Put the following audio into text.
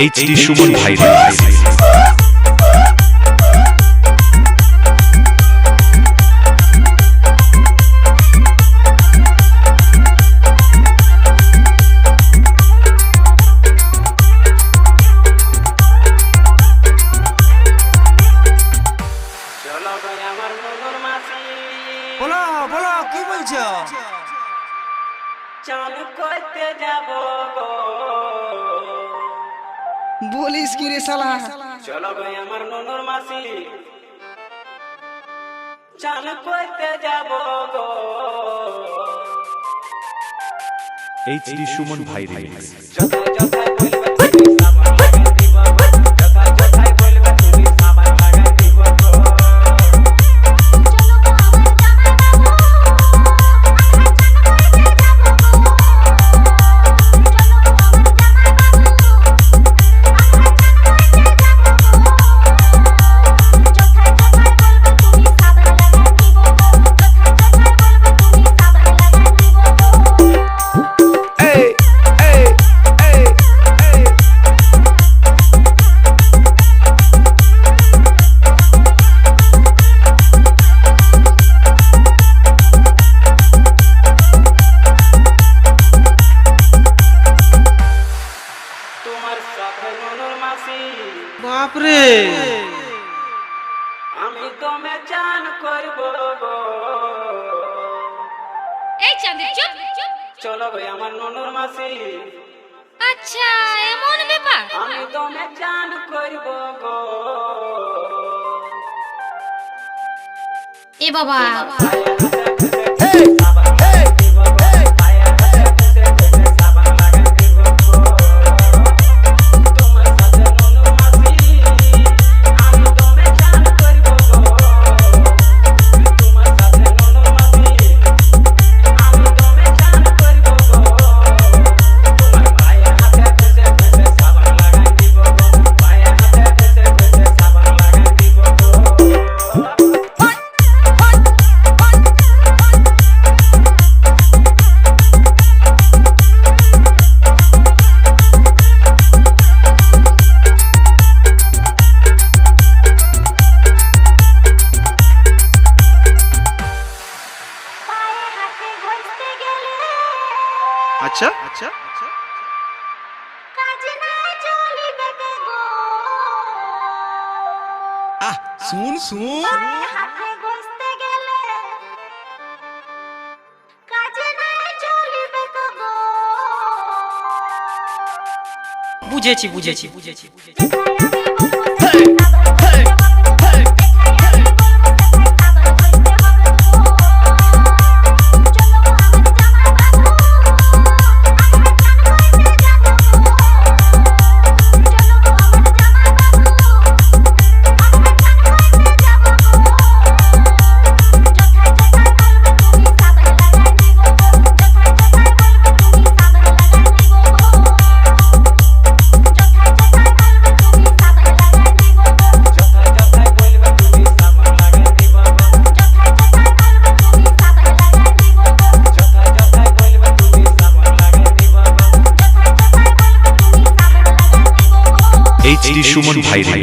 HD Suman viral. বলো বলো কি বলছো? চান করতে যাব বলিস কি রে শালা? চলো ভাই আমার ননুর মাসি চান করতে যাব এইচডি সুমন ভাইরাল। যথায় যথায় বলবে তুমি সাবান লাগাই দিব যথায় যথায় বলবে তুমি সাবান লাগাই দিব বাপরে আমি তোমে চান করব এই চাঁদের চুপ। চলো ভাই আমার ননুর মাসি আচ্ছা এমন ব্যাপার। আমি তোমে চান করব এ বাবা আচ্ছা আচ্ছা আহ শুন শুন বুঝেছি বুঝেছি বুঝেছি এইচডি সুমন ভাইরাল।